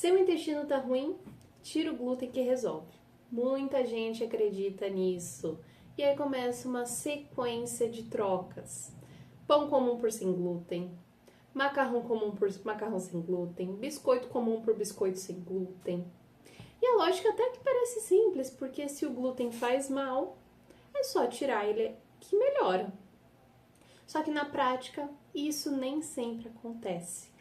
Seu intestino tá ruim? Tira o glúten que resolve. Muita gente acredita nisso. E aí começa uma sequência de trocas. Pão comum por sem glúten, macarrão comum por macarrão sem glúten, biscoito comum por biscoito sem glúten. E a lógica até que parece simples, porque se o glúten faz mal, é só tirar ele que melhora. Só que na prática, isso nem sempre acontece.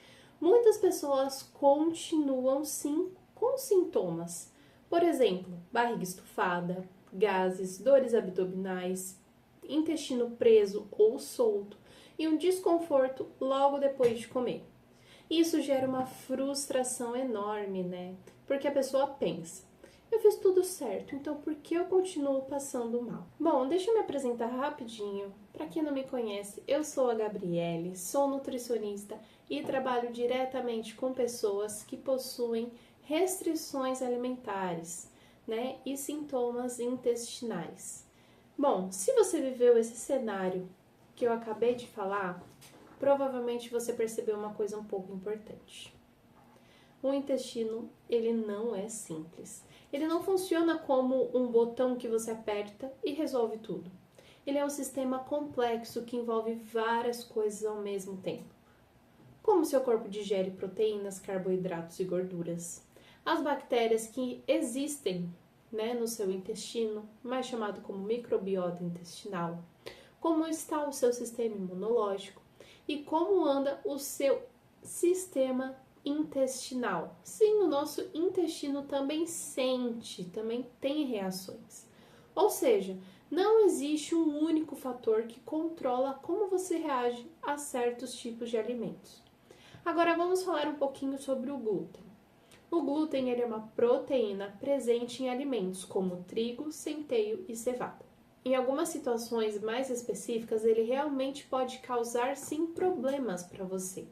Muitas pessoas continuam sim com sintomas. Por exemplo, barriga estufada, gases, dores abdominais, intestino preso ou solto e um desconforto logo depois de comer. Isso gera uma frustração enorme, né? Porque a pessoa pensa: eu fiz tudo certo, então por que eu continuo passando mal? Bom, deixa eu me apresentar rapidinho. Para quem não me conhece, eu sou a Gabriele, sou nutricionista e trabalho diretamente com pessoas que possuem restrições alimentares, né, e sintomas intestinais. Bom, se você viveu esse cenário que eu acabei de falar, provavelmente você percebeu uma coisa um pouco importante. O intestino, ele não é simples. Ele não funciona como um botão que você aperta e resolve tudo. Ele é um sistema complexo que envolve várias coisas ao mesmo tempo. Como seu corpo digere proteínas, carboidratos e gorduras. As bactérias que existem, né, no seu intestino, mais chamado como microbiota intestinal. Como está o seu sistema imunológico e como anda o seu sistema intestinal. Sim, o nosso intestino também sente, também tem reações. Ou seja, não existe um único fator que controla como você reage a certos tipos de alimentos. Agora vamos falar um pouquinho sobre o glúten. O glúten ele é uma proteína presente em alimentos como trigo, centeio e cevada. Em algumas situações mais específicas, ele realmente pode causar sim problemas para você,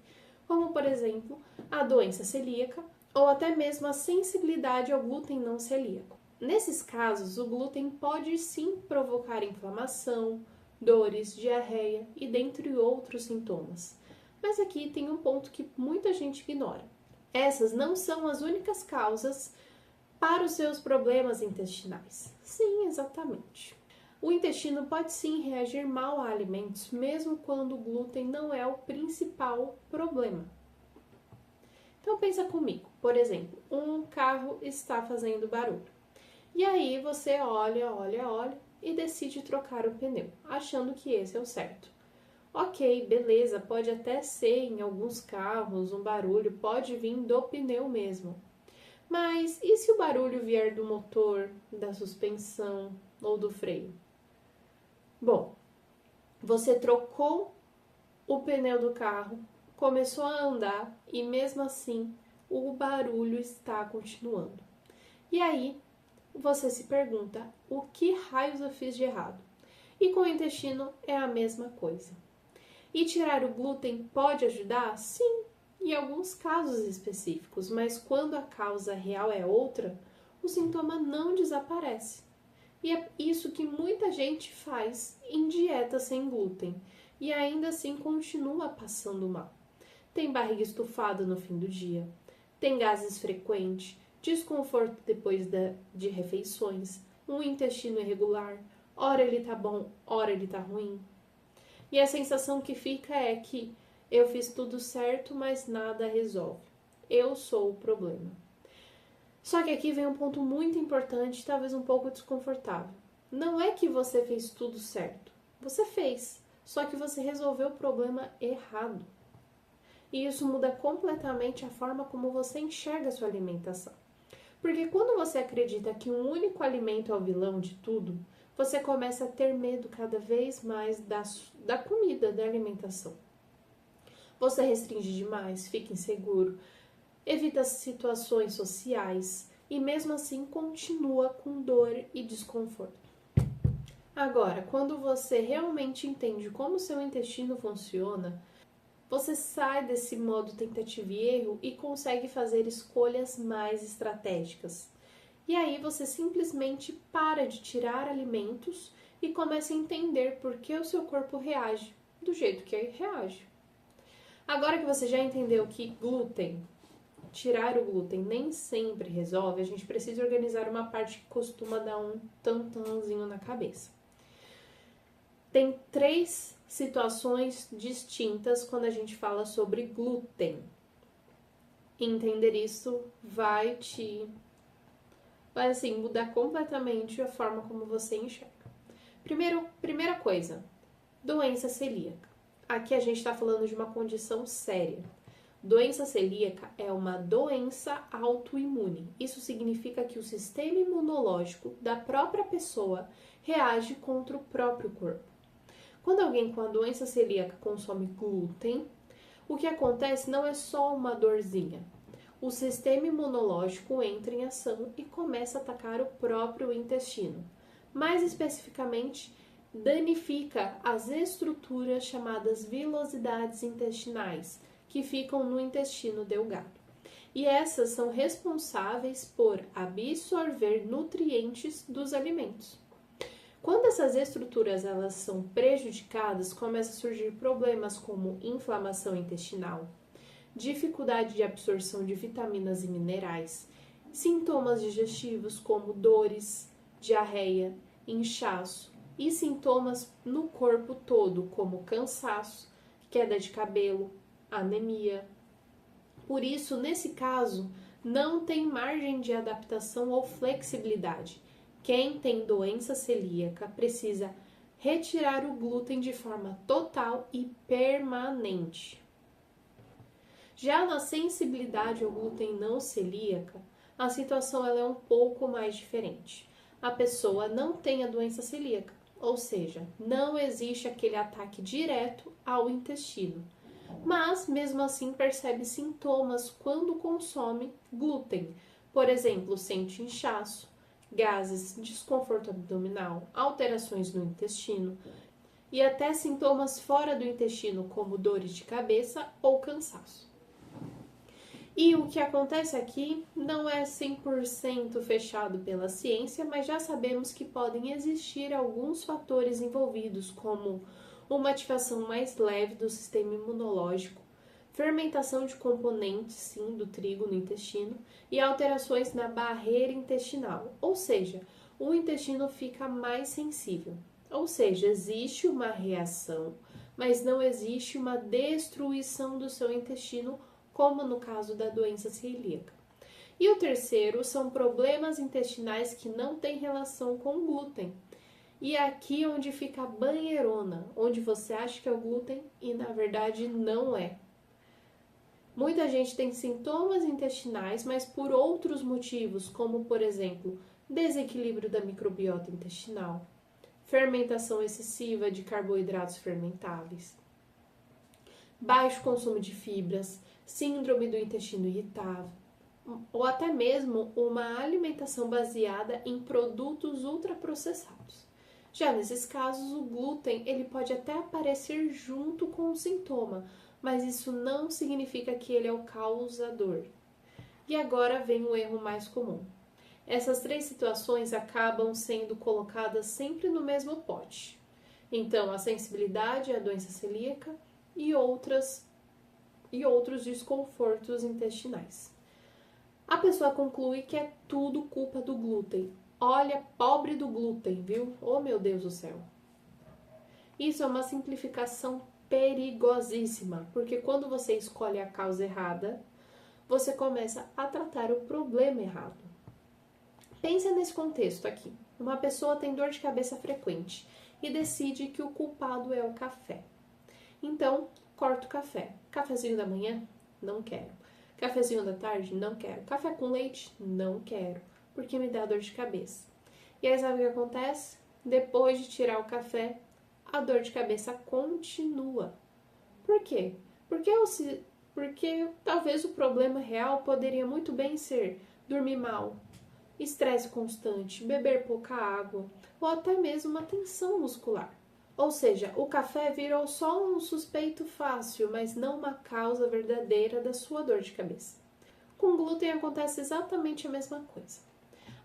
como por exemplo a doença celíaca ou até mesmo a sensibilidade ao glúten não celíaco. Nesses casos, o glúten pode sim provocar inflamação, dores, diarreia e dentre outros sintomas. Mas aqui tem um ponto que muita gente ignora. Essas não são as únicas causas para os seus problemas intestinais. Sim, exatamente. O intestino pode sim reagir mal a alimentos, mesmo quando o glúten não é o principal problema. Então pensa comigo, por exemplo, um carro está fazendo barulho. E aí você olha e decide trocar o pneu, achando que esse é o certo. Ok, beleza, pode até ser em alguns carros um barulho, pode vir do pneu mesmo. Mas e se o barulho vier do motor, da suspensão ou do freio? Bom, você trocou o pneu do carro, começou a andar e mesmo assim o barulho está continuando. E aí você se pergunta: o que raios eu fiz de errado? E com o intestino é a mesma coisa. E tirar o glúten pode ajudar? Sim, em alguns casos específicos, mas quando a causa real é outra, o sintoma não desaparece. E é isso que muita gente faz em dieta sem glúten e ainda assim continua passando mal. Tem barriga estufada no fim do dia, tem gases frequentes, desconforto depois de refeições, um intestino irregular, ora ele tá bom, ora ele tá ruim. E a sensação que fica é que eu fiz tudo certo, mas nada resolve. Eu sou o problema. Só que aqui vem um ponto muito importante, talvez um pouco desconfortável. Não é que você fez tudo certo. Você fez, só que você resolveu o problema errado. E isso muda completamente a forma como você enxerga a sua alimentação. Porque quando você acredita que um único alimento é o vilão de tudo, você começa a ter medo cada vez mais da comida, da alimentação. Você restringe demais, fica inseguro, evita situações sociais e mesmo assim continua com dor e desconforto. Agora, quando você realmente entende como seu intestino funciona, você sai desse modo tentativa e erro e consegue fazer escolhas mais estratégicas. E aí você simplesmente para de tirar alimentos e começa a entender por que o seu corpo reage do jeito que reage. Agora que você já entendeu que glúten tirar o glúten nem sempre resolve, a gente precisa organizar uma parte que costuma dar um tantãzinho na cabeça. Tem 3 situações distintas quando a gente fala sobre glúten. Entender isso vai assim, mudar completamente a forma como você enxerga. Primeira coisa, doença celíaca. Aqui a gente está falando de uma condição séria. Doença celíaca é uma doença autoimune. Isso significa que o sistema imunológico da própria pessoa reage contra o próprio corpo. Quando alguém com a doença celíaca consome glúten, o que acontece não é só uma dorzinha. O sistema imunológico entra em ação e começa a atacar o próprio intestino. Mais especificamente, danifica as estruturas chamadas vilosidades intestinais, que ficam no intestino delgado. E essas são responsáveis por absorver nutrientes dos alimentos. Quando essas estruturas elas são prejudicadas, começam a surgir problemas como inflamação intestinal, dificuldade de absorção de vitaminas e minerais, sintomas digestivos como dores, diarreia, inchaço e sintomas no corpo todo, como cansaço, queda de cabelo, anemia. Por isso, nesse caso, não tem margem de adaptação ou flexibilidade. Quem tem doença celíaca precisa retirar o glúten de forma total e permanente. Já na sensibilidade ao glúten não celíaca, a situação ela é um pouco mais diferente. A pessoa não tem a doença celíaca, ou seja, não existe aquele ataque direto ao intestino, mas mesmo assim percebe sintomas quando consome glúten. Por exemplo, sente inchaço, gases, desconforto abdominal, alterações no intestino e até sintomas fora do intestino, como dores de cabeça ou cansaço. E o que acontece aqui não é 100% fechado pela ciência, mas já sabemos que podem existir alguns fatores envolvidos, como uma ativação mais leve do sistema imunológico, fermentação de componentes, sim, do trigo no intestino e alterações na barreira intestinal, ou seja, o intestino fica mais sensível. Ou seja, existe uma reação, mas não existe uma destruição do seu intestino, como no caso da doença celíaca. E o terceiro são problemas intestinais que não têm relação com o glúten. E é aqui onde fica a banheirona, onde você acha que é o glúten e na verdade não é. Muita gente tem sintomas intestinais, mas por outros motivos, como por exemplo, desequilíbrio da microbiota intestinal, fermentação excessiva de carboidratos fermentáveis, baixo consumo de fibras, síndrome do intestino irritável, ou até mesmo uma alimentação baseada em produtos ultraprocessados. Já nesses casos, o glúten ele pode até aparecer junto com o sintoma, mas isso não significa que ele é o causador. E agora vem o erro mais comum. Essas 3 situações acabam sendo colocadas sempre no mesmo pote. Então, a sensibilidade à doença celíaca e outros desconfortos intestinais. A pessoa conclui que é tudo culpa do glúten. Olha, pobre do glúten, viu? Oh, meu Deus do céu. Isso é uma simplificação perigosíssima, porque quando você escolhe a causa errada, você começa a tratar o problema errado. Pensa nesse contexto aqui. Uma pessoa tem dor de cabeça frequente e decide que o culpado é o café. Então, corta o café. Cafezinho da manhã? Não quero. Cafezinho da tarde? Não quero. Café com leite? Não quero, porque me dá dor de cabeça. E aí sabe o que acontece? Depois de tirar o café, a dor de cabeça continua. Por quê? Porque talvez o problema real poderia muito bem ser dormir mal, estresse constante, beber pouca água ou até mesmo uma tensão muscular. Ou seja, o café virou só um suspeito fácil, mas não uma causa verdadeira da sua dor de cabeça. Com glúten acontece exatamente a mesma coisa.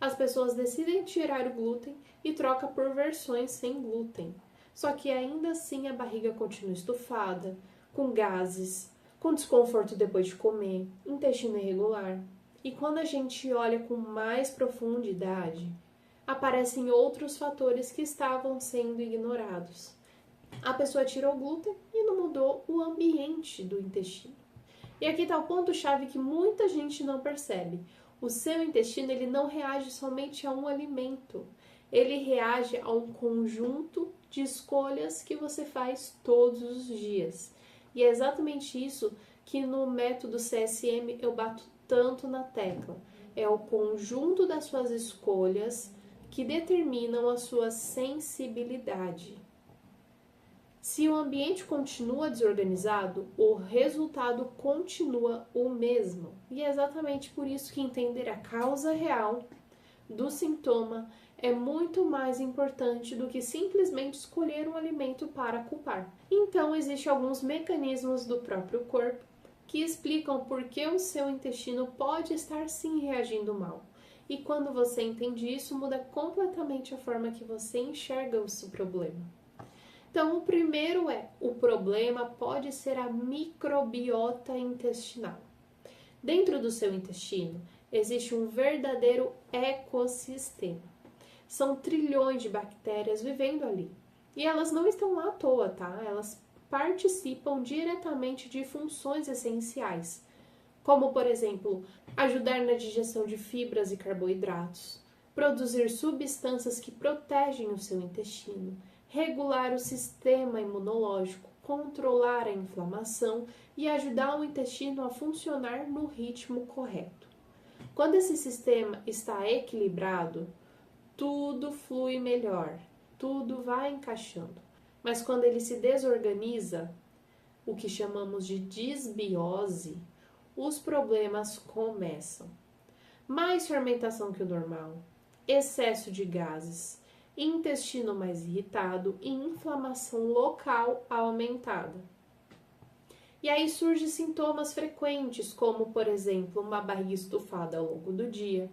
As pessoas decidem tirar o glúten e trocam por versões sem glúten. Só que ainda assim a barriga continua estufada, com gases, com desconforto depois de comer, intestino irregular. E quando a gente olha com mais profundidade, aparecem outros fatores que estavam sendo ignorados. A pessoa tirou o glúten e não mudou o ambiente do intestino. E aqui está o ponto-chave que muita gente não percebe. O seu intestino ele não reage somente a um alimento. Ele reage a um conjunto de escolhas que você faz todos os dias. E é exatamente isso que no método CSM eu bato tanto na tecla. É o conjunto das suas escolhas que determinam a sua sensibilidade. Se o ambiente continua desorganizado, o resultado continua o mesmo. E é exatamente por isso que entender a causa real do sintoma é muito mais importante do que simplesmente escolher um alimento para culpar. Então, existem alguns mecanismos do próprio corpo que explicam por que o seu intestino pode estar sim reagindo mal. E quando você entende isso, muda completamente a forma que você enxerga o seu problema. Então, o primeiro o problema pode ser a microbiota intestinal. Dentro do seu intestino, existe um verdadeiro ecossistema. São trilhões de bactérias vivendo ali. E elas não estão lá à toa, tá? Elas participam diretamente de funções essenciais, como, por exemplo, ajudar na digestão de fibras e carboidratos, produzir substâncias que protegem o seu intestino, regular o sistema imunológico, controlar a inflamação e ajudar o intestino a funcionar no ritmo correto. Quando esse sistema está equilibrado, tudo flui melhor, tudo vai encaixando. Mas quando ele se desorganiza, o que chamamos de disbiose, os problemas começam. Mais fermentação que o normal, excesso de gases, intestino mais irritado e inflamação local aumentada. E aí surgem sintomas frequentes, como, por exemplo, uma barriga estufada ao longo do dia,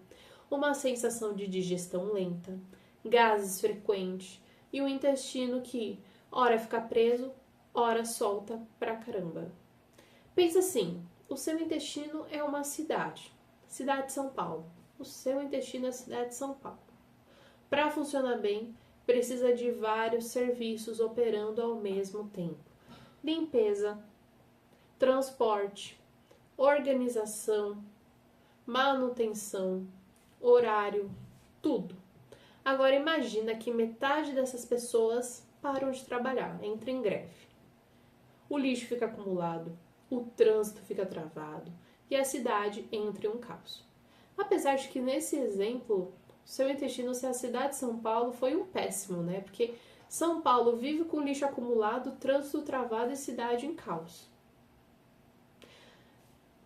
uma sensação de digestão lenta, gases frequentes e o intestino que, ora fica preso, ora solta pra caramba. Pensa assim, o seu intestino é uma cidade de São Paulo. O seu intestino é a cidade de São Paulo. Para funcionar bem, precisa de vários serviços operando ao mesmo tempo. Limpeza, transporte, organização, manutenção, horário, tudo. Agora imagina que metade dessas pessoas param de trabalhar, entra em greve. O lixo fica acumulado, o trânsito fica travado e a cidade entra em um caos. Apesar de que nesse exemplo, seu intestino ser a cidade de São Paulo foi um péssimo, né? Porque São Paulo vive com lixo acumulado, trânsito travado e cidade em caos.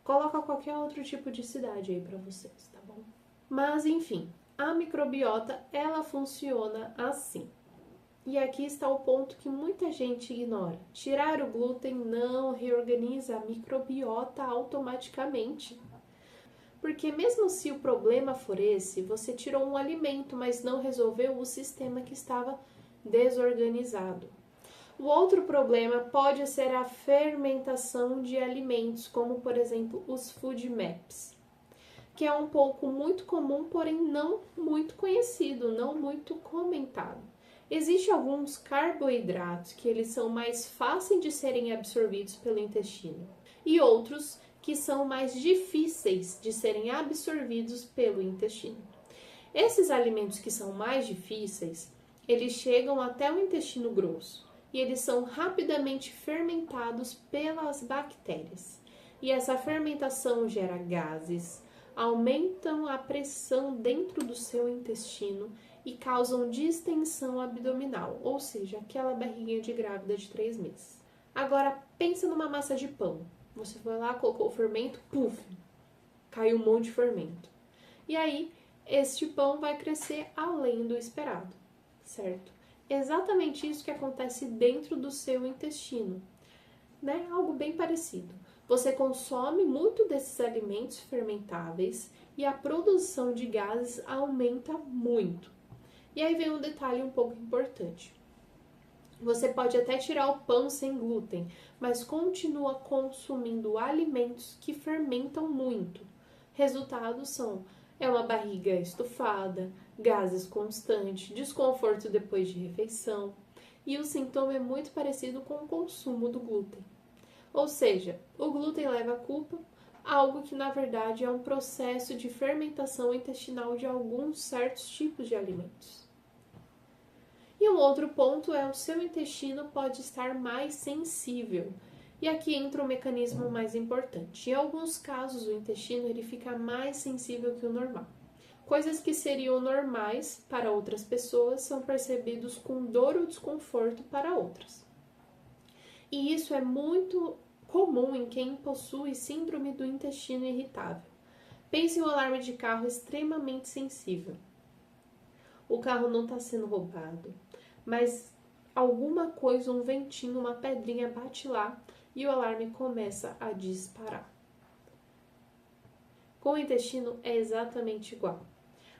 Coloca qualquer outro tipo de cidade aí pra vocês, tá bom? Mas enfim, a microbiota, ela funciona assim. E aqui está o ponto que muita gente ignora. Tirar o glúten não reorganiza a microbiota automaticamente. Porque mesmo se o problema for esse, você tirou um alimento, mas não resolveu o sistema que estava desorganizado. O outro problema pode ser a fermentação de alimentos, como por exemplo os food maps, que é um pouco muito comum, porém não muito conhecido, não muito comentado. Existem alguns carboidratos que eles são mais fáceis de serem absorvidos pelo intestino e outros que são mais difíceis de serem absorvidos pelo intestino. Esses alimentos que são mais difíceis, eles chegam até o intestino grosso e eles são rapidamente fermentados pelas bactérias. E essa fermentação gera gases, aumentam a pressão dentro do seu intestino e causam distensão abdominal, ou seja, aquela barriguinha de grávida de 3 meses. Agora, pensa numa massa de pão. Você foi lá, colocou o fermento, puf, caiu um monte de fermento. E aí, este pão vai crescer além do esperado, certo? Exatamente isso que acontece dentro do seu intestino, né? Algo bem parecido. Você consome muito desses alimentos fermentáveis e a produção de gases aumenta muito. E aí vem um detalhe um pouco importante. Você pode até tirar o pão sem glúten, mas continua consumindo alimentos que fermentam muito. Resultados são uma barriga estufada, gases constantes, desconforto depois de refeição, e o sintoma é muito parecido com o consumo do glúten. Ou seja, o glúten leva a culpa, algo que na verdade é um processo de fermentação intestinal de alguns certos tipos de alimentos. E um outro ponto é o seu intestino pode estar mais sensível. E aqui entra o mecanismo mais importante. Em alguns casos, o intestino ele fica mais sensível que o normal. Coisas que seriam normais para outras pessoas são percebidos com dor ou desconforto para outras. E isso é muito comum em quem possui síndrome do intestino irritável. Pense em um alarme de carro extremamente sensível. O carro não está sendo roubado, mas alguma coisa, um ventinho, uma pedrinha bate lá e o alarme começa a disparar. Com o intestino é exatamente igual.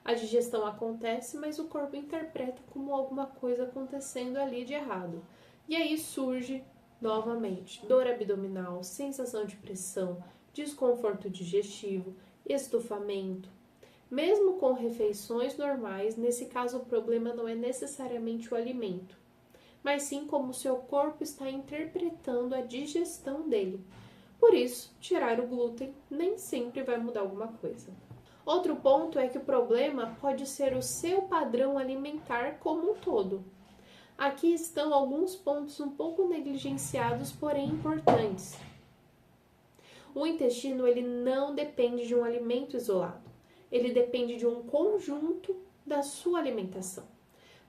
A digestão acontece, mas o corpo interpreta como alguma coisa acontecendo ali de errado. E aí surge, novamente, dor abdominal, sensação de pressão, desconforto digestivo, estufamento. Mesmo com refeições normais, nesse caso o problema não é necessariamente o alimento, mas sim como o seu corpo está interpretando a digestão dele. Por isso, tirar o glúten nem sempre vai mudar alguma coisa. Outro ponto é que o problema pode ser o seu padrão alimentar como um todo. Aqui estão alguns pontos um pouco negligenciados, porém importantes. O intestino ele não depende de um alimento isolado. Ele depende de um conjunto da sua alimentação.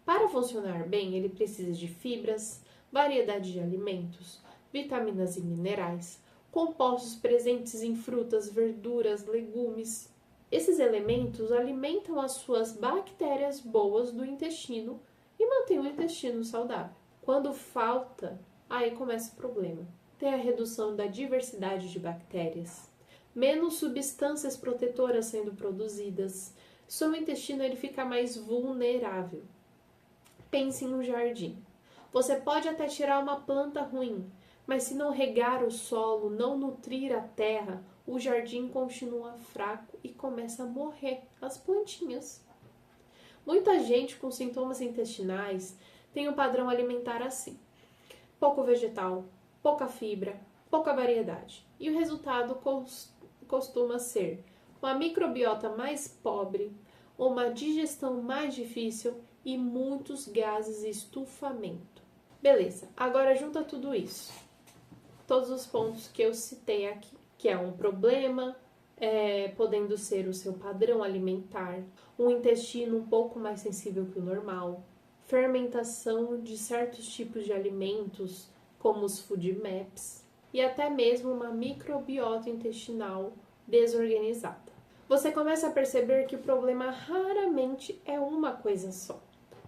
Para funcionar bem, ele precisa de fibras, variedade de alimentos, vitaminas e minerais, compostos presentes em frutas, verduras, legumes. Esses elementos alimentam as suas bactérias boas do intestino e mantêm o intestino saudável. Quando falta, aí começa o problema. Tem a redução da diversidade de bactérias, menos substâncias protetoras sendo produzidas, seu intestino ele fica mais vulnerável. Pense em um jardim. Você pode até tirar uma planta ruim, mas se não regar o solo, não nutrir a terra, o jardim continua fraco e começa a morrer as plantinhas. Muita gente com sintomas intestinais tem um padrão alimentar assim: pouco vegetal, pouca fibra, pouca variedade. E o resultado costuma ser uma microbiota mais pobre, uma digestão mais difícil e muitos gases e estufamento. Beleza, agora junta tudo isso. Todos os pontos que eu citei aqui, que é um problema, podendo ser o seu padrão alimentar, um intestino um pouco mais sensível que o normal, fermentação de certos tipos de alimentos, como os food maps, e até mesmo uma microbiota intestinal desorganizada. Você começa a perceber que o problema raramente é uma coisa só.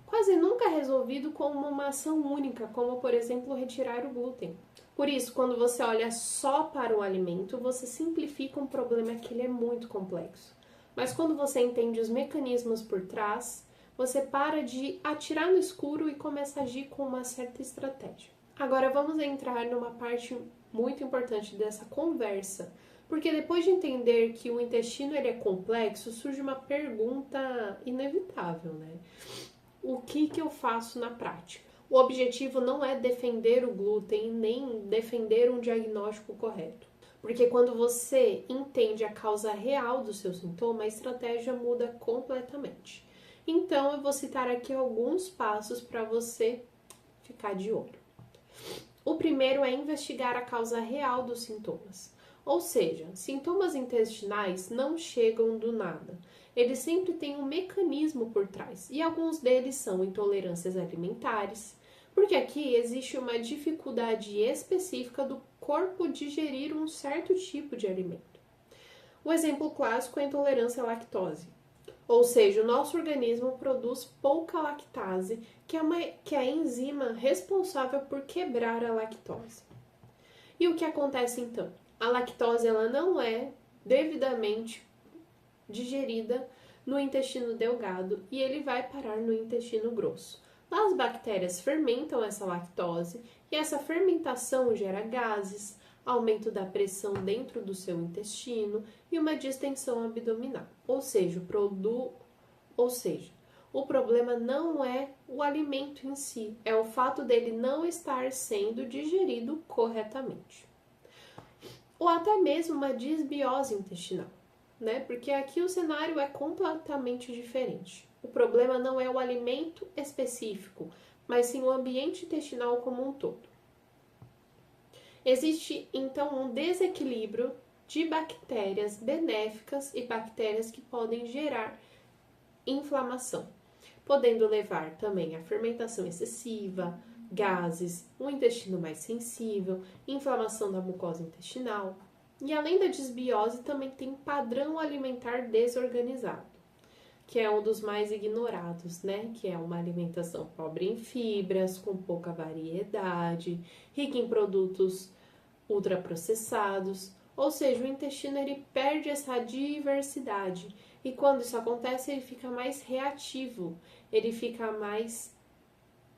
Quase nunca é resolvido com uma ação única, como por exemplo retirar o glúten. Por isso, quando você olha só para o alimento, você simplifica um problema que ele é muito complexo. Mas quando você entende os mecanismos por trás, você para de atirar no escuro e começa a agir com uma certa estratégia. Agora vamos entrar numa parte muito importante dessa conversa, porque depois de entender que o intestino ele é complexo, surge uma pergunta inevitável, né? O que eu faço na prática? O objetivo não é defender o glúten, nem defender um diagnóstico correto. Porque quando você entende a causa real do seu sintoma, a estratégia muda completamente. Então, eu vou citar aqui alguns passos para você ficar de olho. O primeiro é investigar a causa real dos sintomas. Ou seja, sintomas intestinais não chegam do nada. Eles sempre têm um mecanismo por trás. E alguns deles são intolerâncias alimentares, porque aqui existe uma dificuldade específica do corpo digerir um certo tipo de alimento. O exemplo clássico é a intolerância à lactose. Ou seja, o nosso organismo produz pouca lactase, que é a enzima responsável por quebrar a lactose. E o que acontece então? A lactose ela não é devidamente digerida no intestino delgado e ele vai parar no intestino grosso. As bactérias fermentam essa lactose e essa fermentação gera gases, aumento da pressão dentro do seu intestino e uma distensão abdominal. Ou seja, o problema não é o alimento em si, é o fato dele não estar sendo digerido corretamente. Ou até mesmo uma disbiose intestinal, né? Porque aqui o cenário é completamente diferente. O problema não é o alimento específico, mas sim o ambiente intestinal como um todo. Existe, então, um desequilíbrio de bactérias benéficas e bactérias que podem gerar inflamação, podendo levar também à fermentação excessiva, gases, um intestino mais sensível, inflamação da mucosa intestinal. E além da disbiose, também tem padrão alimentar desorganizado, que é um dos mais ignorados, né? Que é uma alimentação pobre em fibras, com pouca variedade, rica em produtos ultraprocessados, ou seja, o intestino ele perde essa diversidade e quando isso acontece ele fica mais reativo, ele fica mais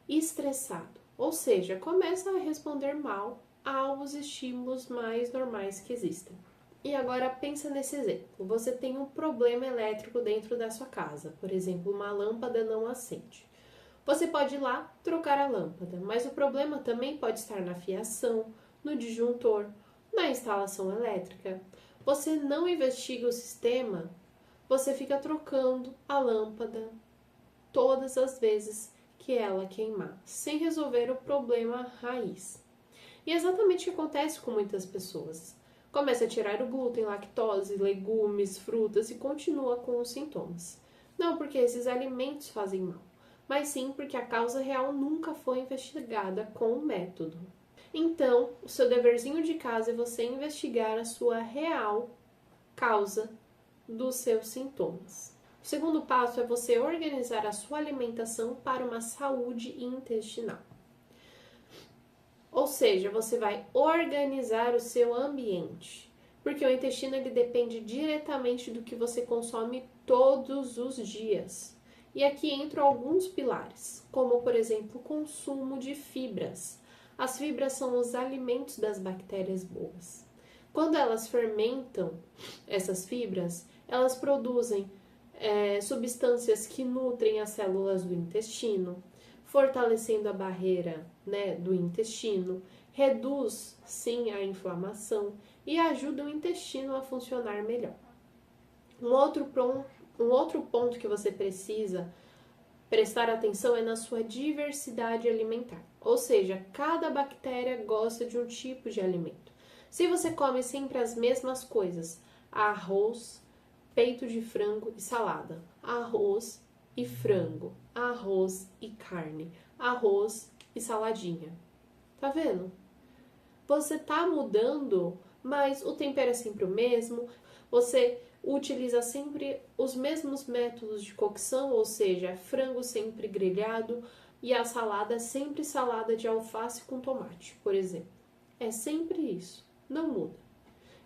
estressado, ou seja, começa a responder mal aos estímulos mais normais que existem. E agora pensa nesse exemplo, você tem um problema elétrico dentro da sua casa, por exemplo, uma lâmpada não acende. Você pode ir lá trocar a lâmpada, mas o problema também pode estar na fiação, no disjuntor, na instalação elétrica. Você não investiga o sistema, você fica trocando a lâmpada todas as vezes que ela queimar, sem resolver o problema raiz. E é exatamente o que acontece com muitas pessoas. Começa a tirar o glúten, lactose, legumes, frutas e continua com os sintomas. Não porque esses alimentos fazem mal, mas sim porque a causa real nunca foi investigada com o método. Então, o seu deverzinho de casa é você investigar a sua real causa dos seus sintomas. O segundo passo é você organizar a sua alimentação para uma saúde intestinal. Ou seja, você vai organizar o seu ambiente, porque o intestino ele depende diretamente do que você consome todos os dias. E aqui entram alguns pilares, como por exemplo o consumo de fibras. As fibras são os alimentos das bactérias boas. Quando elas fermentam essas fibras, elas produzem substâncias que nutrem as células do intestino, fortalecendo a barreira, né, do intestino, reduz sim a inflamação e ajuda o intestino a funcionar melhor. Um outro ponto que você precisa prestar atenção é na sua diversidade alimentar, ou seja, cada bactéria gosta de um tipo de alimento. Se você come sempre as mesmas coisas, arroz, peito de frango e salada, arroz e frango, arroz e carne, arroz e saladinha. Tá vendo? Você tá mudando, mas o tempero é sempre o mesmo, você utiliza sempre os mesmos métodos de cocção, ou seja, frango sempre grelhado e a salada sempre salada de alface com tomate, por exemplo. É sempre isso, não muda.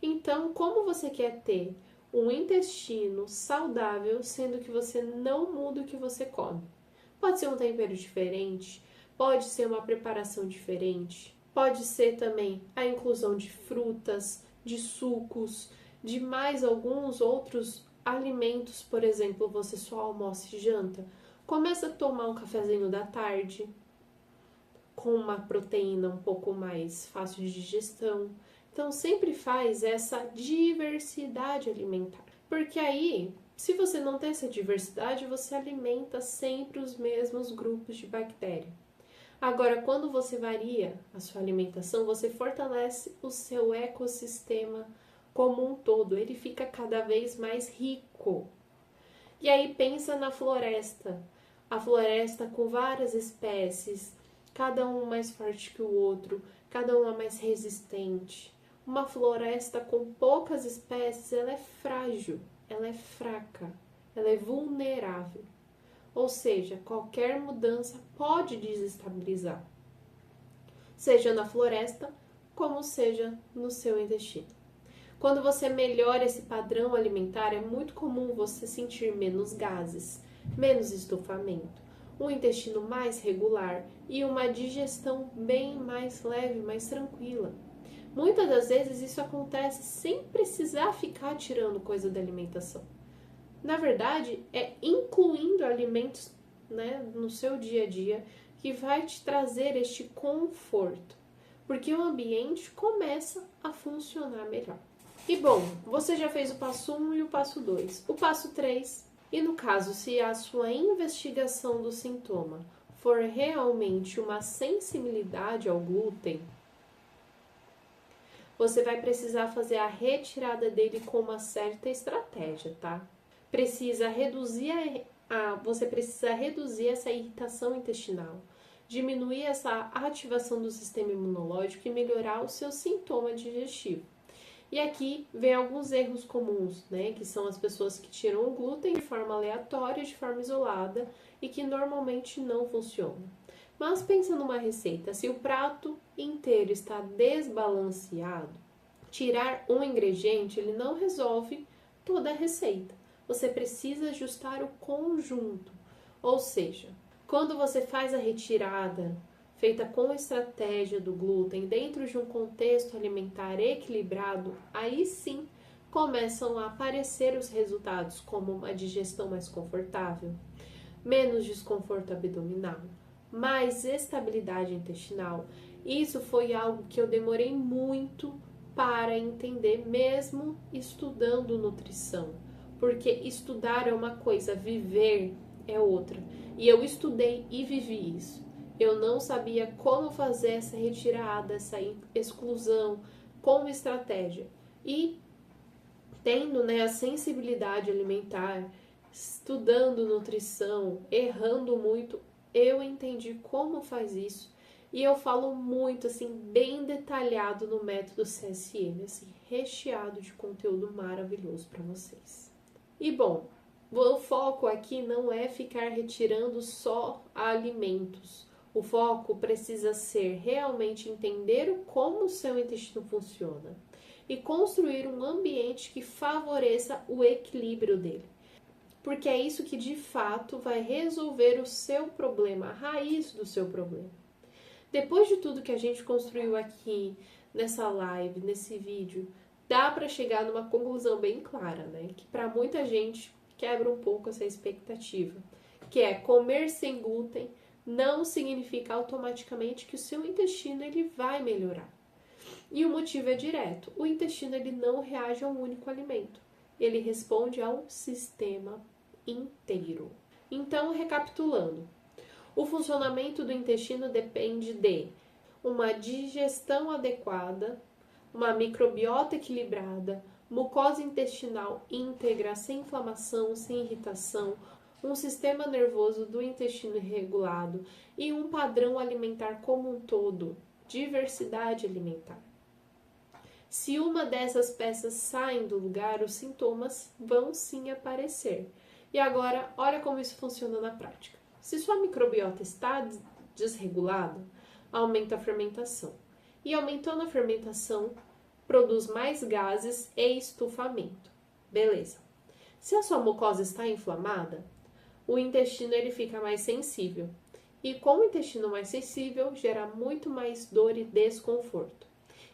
Então, como você quer ter um intestino saudável, sendo que você não muda o que você come? Pode ser um tempero diferente, pode ser uma preparação diferente, pode ser também a inclusão de frutas, de sucos, de mais alguns outros alimentos, por exemplo, você só almoça e janta. Começa a tomar um cafezinho da tarde, com uma proteína um pouco mais fácil de digestão. Então, sempre faz essa diversidade alimentar. Porque aí, se você não tem essa diversidade, você alimenta sempre os mesmos grupos de bactéria. Agora, quando você varia a sua alimentação, você fortalece o seu ecossistema como um todo. Ele fica cada vez mais rico. E aí, pensa na floresta. A floresta com várias espécies, cada um mais forte que o outro, cada uma mais resistente. Uma floresta com poucas espécies, ela é frágil, ela é fraca, ela é vulnerável. Ou seja, qualquer mudança pode desestabilizar, seja na floresta, como seja no seu intestino. Quando você melhora esse padrão alimentar, é muito comum você sentir menos gases, menos estufamento, um intestino mais regular e uma digestão bem mais leve, mais tranquila. Muitas das vezes isso acontece sem precisar ficar tirando coisa da alimentação. Na verdade, é incluindo alimentos, né, no seu dia a dia que vai te trazer este conforto, porque o ambiente começa a funcionar melhor. E bom, você já fez o passo 1 e o passo 2. O passo 3, e no caso, se a sua investigação do sintoma for realmente uma sensibilidade ao glúten, você vai precisar fazer a retirada dele com uma certa estratégia, tá? Você precisa reduzir essa irritação intestinal, diminuir essa ativação do sistema imunológico e melhorar o seu sintoma digestivo. E aqui vem alguns erros comuns, né? Que são as pessoas que tiram o glúten de forma aleatória, de forma isolada e que normalmente não funcionam. Mas pensa numa receita, se o prato inteiro está desbalanceado, tirar um ingrediente ele não resolve toda a receita. Você precisa ajustar o conjunto. Ou seja, quando você faz a retirada feita com estratégia do glúten dentro de um contexto alimentar equilibrado, aí sim começam a aparecer os resultados como uma digestão mais confortável, menos desconforto abdominal, mais estabilidade intestinal. Isso foi algo que eu demorei muito para entender, mesmo estudando nutrição, porque estudar é uma coisa, viver é outra. E eu estudei e vivi isso. Eu não sabia como fazer essa retirada, essa exclusão, como estratégia. E tendo, né, a sensibilidade alimentar, estudando nutrição, errando muito, eu entendi como faz isso. E eu falo muito, assim, bem detalhado no método CSM, assim, recheado de conteúdo maravilhoso para vocês. E bom, o foco aqui não é ficar retirando só alimentos. O foco precisa ser realmente entender como o seu intestino funciona e construir um ambiente que favoreça o equilíbrio dele. Porque é isso que de fato vai resolver o seu problema, a raiz do seu problema. Depois de tudo que a gente construiu aqui nessa live, nesse vídeo, dá para chegar numa conclusão bem clara, né? Que para muita gente quebra um pouco essa expectativa, que é comer sem glúten não significa automaticamente que o seu intestino ele vai melhorar. E o motivo é direto. O intestino ele não reage a um único alimento. Ele responde ao sistema inteiro. Então, recapitulando, o funcionamento do intestino depende de uma digestão adequada, uma microbiota equilibrada, mucosa intestinal íntegra, sem inflamação, sem irritação, um sistema nervoso do intestino regulado e um padrão alimentar como um todo, diversidade alimentar. Se uma dessas peças saem do lugar, os sintomas vão sim aparecer. E agora, olha como isso funciona na prática. Se sua microbiota está desregulada, aumenta a fermentação. E aumentando a fermentação, produz mais gases e estufamento. Beleza. Se a sua mucosa está inflamada, o intestino ele fica mais sensível. E com o intestino mais sensível, gera muito mais dor e desconforto.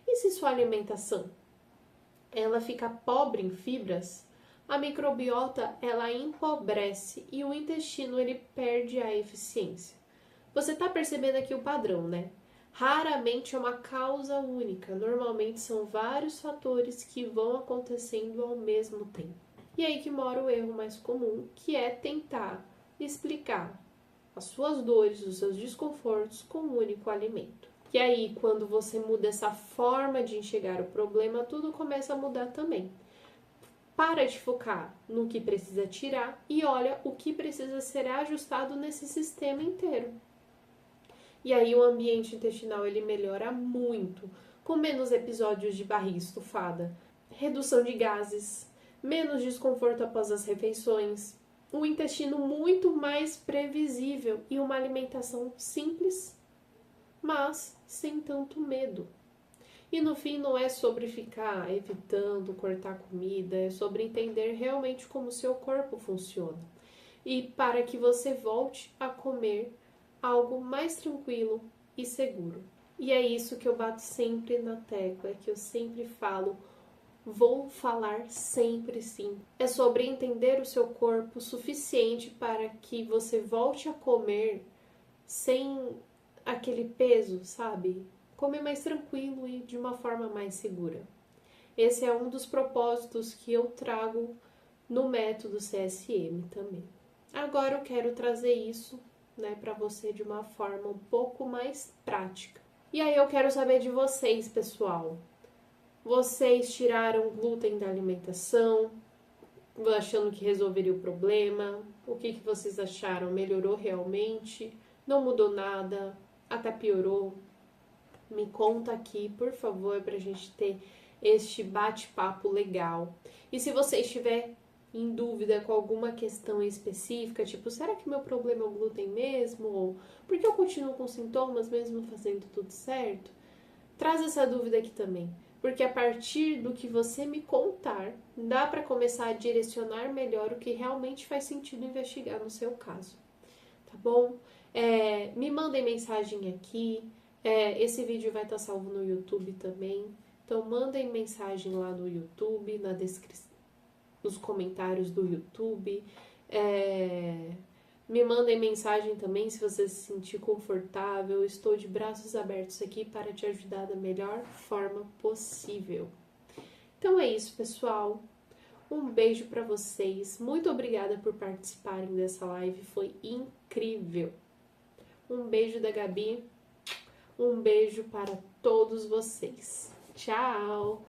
E se sua alimentação ela fica pobre em fibras, a microbiota ela empobrece e o intestino ele perde a eficiência. Você está percebendo aqui o padrão, né? Raramente é uma causa única, normalmente são vários fatores que vão acontecendo ao mesmo tempo. E aí que mora o erro mais comum, que é tentar explicar as suas dores, os seus desconfortos com um único alimento. E aí, quando você muda essa forma de enxergar o problema, tudo começa a mudar também. Para de focar no que precisa tirar e olha o que precisa ser ajustado nesse sistema inteiro. E aí o ambiente intestinal ele melhora muito, com menos episódios de barriga estufada, redução de gases, menos desconforto após as refeições, um intestino muito mais previsível e uma alimentação simples, mas sem tanto medo. E no fim não é sobre ficar evitando cortar comida, é sobre entender realmente como o seu corpo funciona. e para que você volte a comer algo mais tranquilo e seguro. E é isso que eu bato sempre na tecla, é que eu sempre falo, vou falar sempre sim. É sobre entender o seu corpo o suficiente para que você volte a comer sem aquele peso, sabe? Comer mais tranquilo e de uma forma mais segura. Esse é um dos propósitos que eu trago no método CSM também. Agora eu quero trazer isso, né, para você de uma forma um pouco mais prática. E aí eu quero saber de vocês, pessoal. Vocês tiraram glúten da alimentação, achando que resolveria o problema? O que vocês acharam? Melhorou realmente? Não mudou nada? Até piorou? Me conta aqui, por favor, pra gente ter este bate-papo legal. E se você estiver em dúvida com alguma questão específica, tipo, será que meu problema é o glúten mesmo? Ou por que eu continuo com sintomas mesmo fazendo tudo certo? Traz essa dúvida aqui também, porque a partir do que você me contar, dá para começar a direcionar melhor o que realmente faz sentido investigar no seu caso, tá bom? Me mandem mensagem aqui, esse vídeo vai estar salvo no YouTube também, então mandem mensagem lá no YouTube, na descrição, nos comentários do YouTube, me mandem mensagem também se você se sentir confortável. Eu estou de braços abertos aqui para te ajudar da melhor forma possível. Então é isso, pessoal. Um beijo para vocês. Muito obrigada por participarem dessa live. Foi incrível. Um beijo da Gabi. Um beijo para todos vocês. Tchau!